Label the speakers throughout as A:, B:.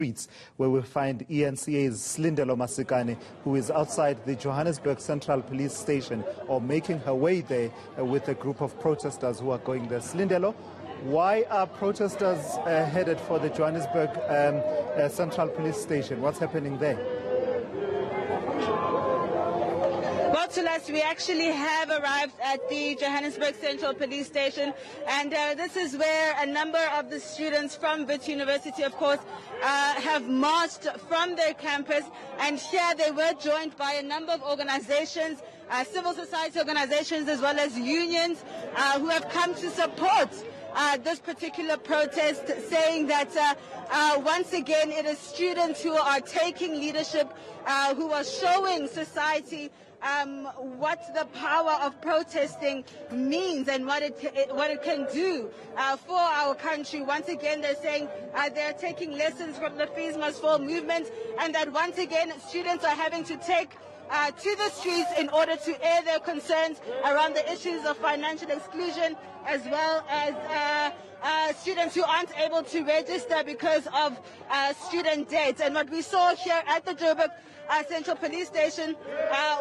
A: Streets, where we find eNCA's Silindelo Masikane, who is outside the Johannesburg Central police station, or making her way there with a group of protesters who are going there. Silindelo, why are protesters headed for the Johannesburg Central police station? What's happening there?
B: Well, Tulas, we actually have arrived at the Johannesburg Central police station, and this is where a number of the students from Wits University, of course, have marched from their campus, and here they were joined by a number of organizations, civil society organizations as well as unions who have come to support this particular protest, saying that once again it is students who are taking leadership, who are showing society what the power of protesting means and what it can do for our country. Once again, they're saying they're taking lessons from the Fees Must Fall movement, and that once again students are having to take to the streets in order to air their concerns around the issues of financial exclusion, as well as students who aren't able to register because of student debt. And what we saw here at the Joburg Central Police Station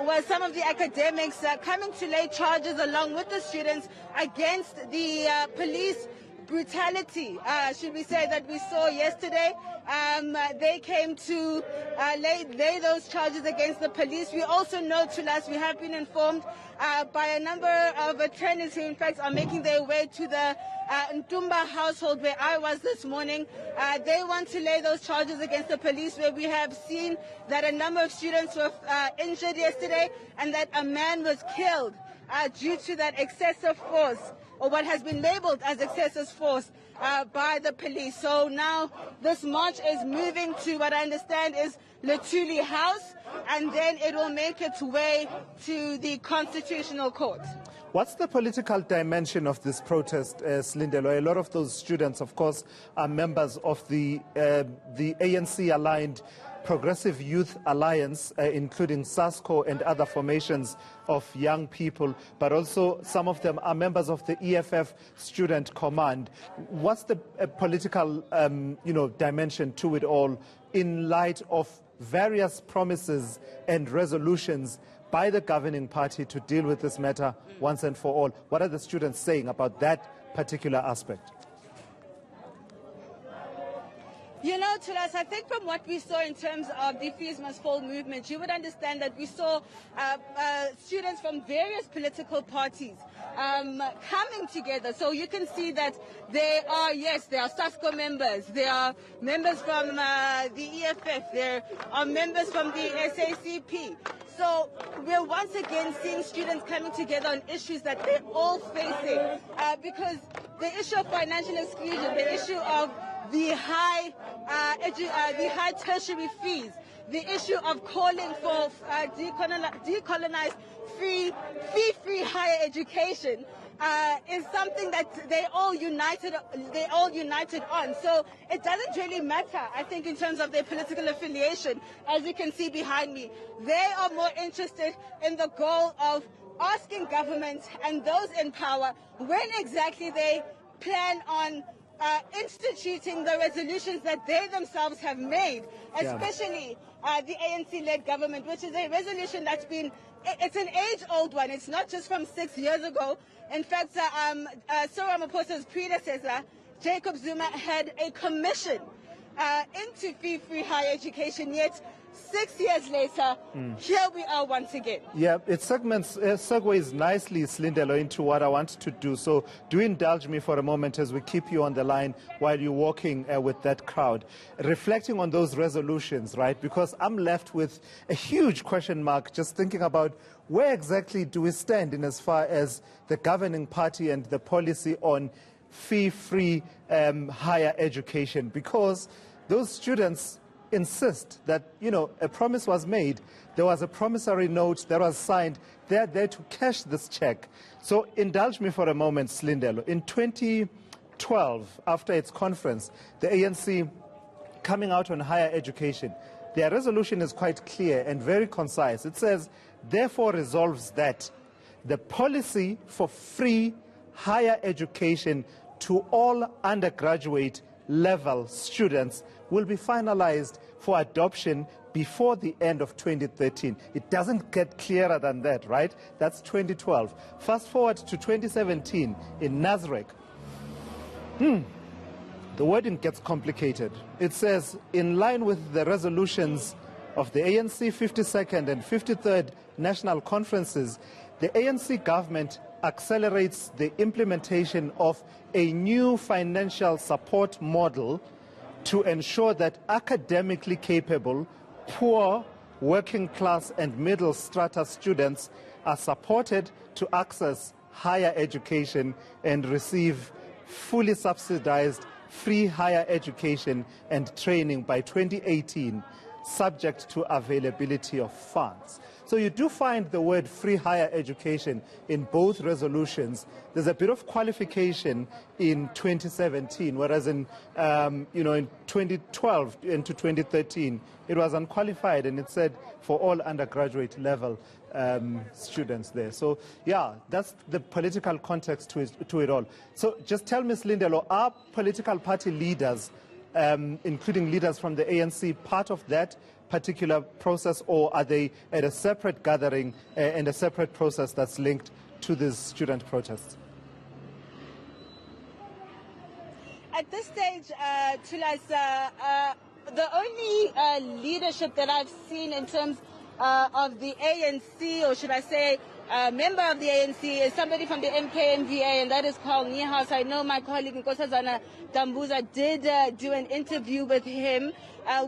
B: was some of the academics coming to lay charges along with the students against the police brutality, should we say, that we saw yesterday. They came to lay those charges against the police. We also know, Tulas, we have been informed by a number of attorneys who in fact are making their way to the Ntumba household where I was this morning. They want to lay those charges against the police, where we have seen that a number of students were injured yesterday and that a man was killed due to that excessive force, or what has been labeled as excessive force by the police. So now this march is moving to what I understand is Luthuli House, and then it will make its way to the Constitutional Court.
A: What's the political dimension of this protest, Silindelo? A lot of those students, of course, are members of the ANC-aligned Progressive Youth Alliance, including SASCO and other formations of young people, but also some of them are members of the EFF Student Command. What's the political dimension to it all in light of various promises and resolutions by the governing party to deal with this matter once and for all? What are the students saying about that particular aspect?
B: You know, Tulas, I think from what we saw in terms of the Fees Must Fall movement, you would understand that we saw students from various political parties coming together. So you can see that they are, yes, they are SASCO members, they are members from the EFF, there are members from the SACP. So we're once again seeing students coming together on issues that they're all facing, because the issue of financial exclusion, the issue of the high tertiary fees, the issue of calling for decolonized fee-free higher education is something that they all united on. So it doesn't really matter, I think, in terms of their political affiliation. As you can see behind me, they are more interested in the goal of asking government and those in power when exactly they plan on instituting the resolutions that they themselves have made, especially the ANC-led government, which is a resolution that's been, it's an age-old one. It's not just from 6 years ago. In fact, Cyril Ramaphosa's predecessor, Jacob Zuma, had a commission into fee-free higher education, yet 6 years later, here we are once again.
A: Yeah, it segues nicely, Silindelo, into what I want to do. So do indulge me for a moment as we keep you on the line while you're walking with that crowd, reflecting on those resolutions, right? Because I'm left with a huge question mark just thinking about where exactly do we stand in as far as the governing party and the policy on fee-free higher education, because those students insist that, a promise was made. There was a promissory note that was signed. They're there to cash this check. So indulge me for a moment, Silindelo. In 2012, after its conference, the ANC coming out on higher education, their resolution is quite clear and very concise. It says, therefore resolves that the policy for free higher education to all undergraduate level students will be finalized for adoption before the end of 2013. It doesn't get clearer than that, right? That's 2012. Fast forward to 2017 in Nasrec. The wording gets complicated. It says, in line with the resolutions of the ANC 52nd and 53rd National Conferences, the ANC government accelerates the implementation of a new financial support model to ensure that academically capable, poor, working class and middle strata students are supported to access higher education and receive fully subsidized free higher education and training by 2018, subject to availability of funds. So you do find the word free higher education in both resolutions. There's a bit of qualification in 2017, whereas in, in 2012 into 2013, it was unqualified, and it said for all undergraduate level students there. So, yeah, that's the political context to it all. So just tell me, Silindelo, are political party leaders, including leaders from the ANC, part of that particular process, or are they at a separate gathering and a separate process that's linked to these student protests?
B: At this stage, Tulas, the only leadership that I've seen in terms of the ANC, or should I say member of the ANC, is somebody from the MKMVA, and that is Carl Niehaus. I know my colleague Nkosazana Dambuza did do an interview with him.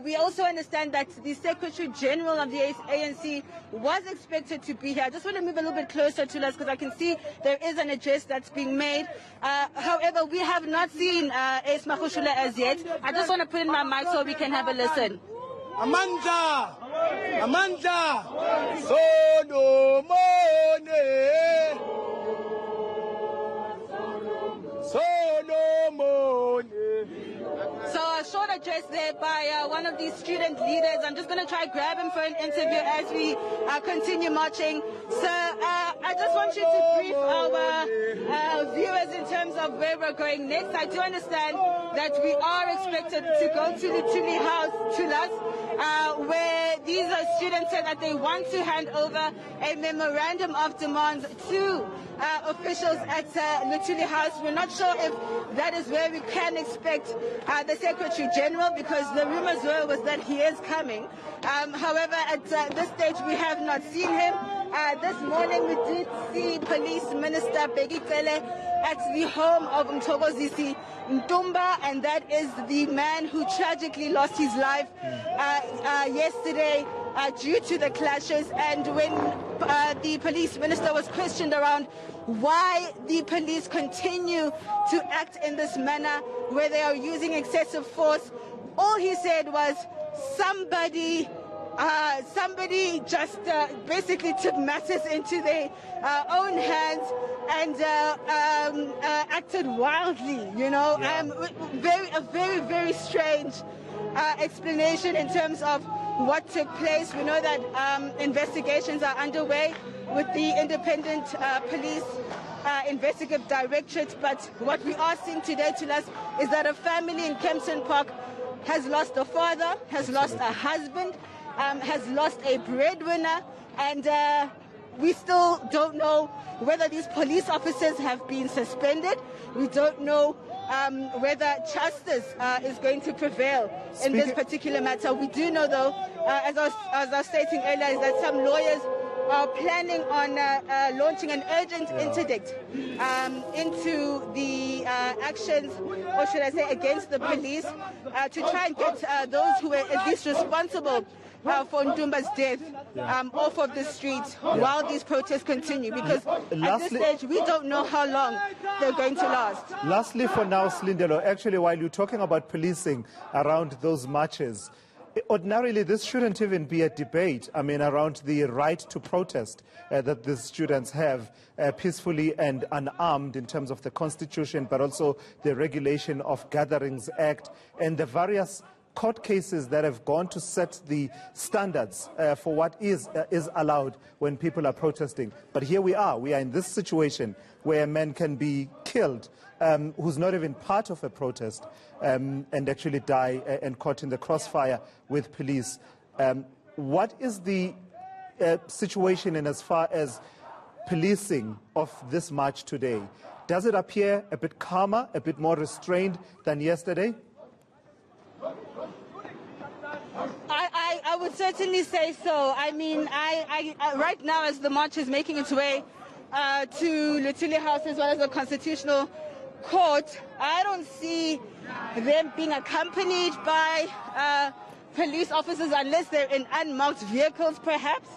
B: We also understand that the Secretary General of the ANC was expected to be here. I just want to move a little bit closer to us because I can see there is an address that's being made. However, we have not seen Ace Mahushula as yet. I just want to put in my mic so we can have a listen.
C: Amanda! Amanda! Solomon! Solomon!
B: So a short address there by one of these student leaders. I'm just going to try grab him for an interview as we continue marching. So I just want you to brief our viewers in terms of where we're going next. I do understand that we are expected to go to the Tuli House, Tulas, where these students said that they want to hand over a memorandum of demands to officials at the Tuli House. We're not sure if that is where we can expect the Secretary General, because the rumors was that he is coming. However, at this stage, we have not seen him. This morning, we did see Police Minister Bheki Cele at the home of Mthokozisi Ntumba, and that is the man who tragically lost his life yesterday due to the clashes. And when the police minister was questioned around why the police continue to act in this manner where they are using excessive force, all he said was somebody just basically took matters into their own hands and acted wildly, you know. A very strange explanation in terms of what took place. We know that investigations are underway with the Independent Police Investigative Directorate, but what we are seeing today to us is that a family in Kempton Park has lost a father, has lost a husband, has lost a breadwinner, and we still don't know whether these police officers have been suspended. We don't know whether justice is going to prevail in this particular matter. We do know, though, as I was stating earlier, is that some lawyers are planning on launching an urgent interdict into the actions, or should I say against the police, to try and get those who were at least responsible for Ntumba's death off of the streets while these protests continue, because at this stage we don't know how long they're going to last.
A: Lastly for now, Silindelo, actually while you're talking about policing around those marches, ordinarily this shouldn't even be a debate, I mean, around the right to protest that the students have peacefully and unarmed in terms of the Constitution, but also the Regulation of Gatherings Act and the various court cases that have gone to set the standards for what is allowed when people are protesting. But here we are in this situation where men can be killed killed, who's not even part of a protest, and actually die and caught in the crossfire with police. What is the situation in as far as policing of this march today? Does it appear a bit calmer, a bit more restrained than yesterday?
B: I would certainly say so. I mean, I right now, as the march is making its way to Luthuli House as well as the Constitutional Court, I don't see them being accompanied by police officers unless they're in unmarked vehicles, perhaps.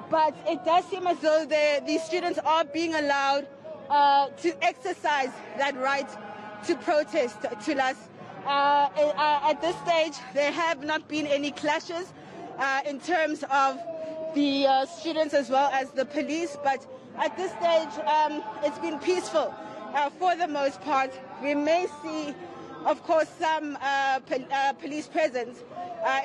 B: But it does seem as though these students are being allowed to exercise that right to protest, to us. At this stage, there have not been any clashes in terms of the students as well as the police, but at this stage, it's been peaceful for the most part. We may see, of course, some police presence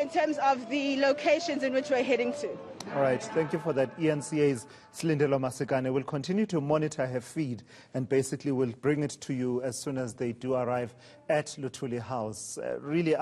B: in terms of the locations in which we're heading to.
A: All right, thank you for that. eNCA's Silindelo Masikane will continue to monitor her feed and basically will bring it to you as soon as they do arrive at Luthuli House. Really,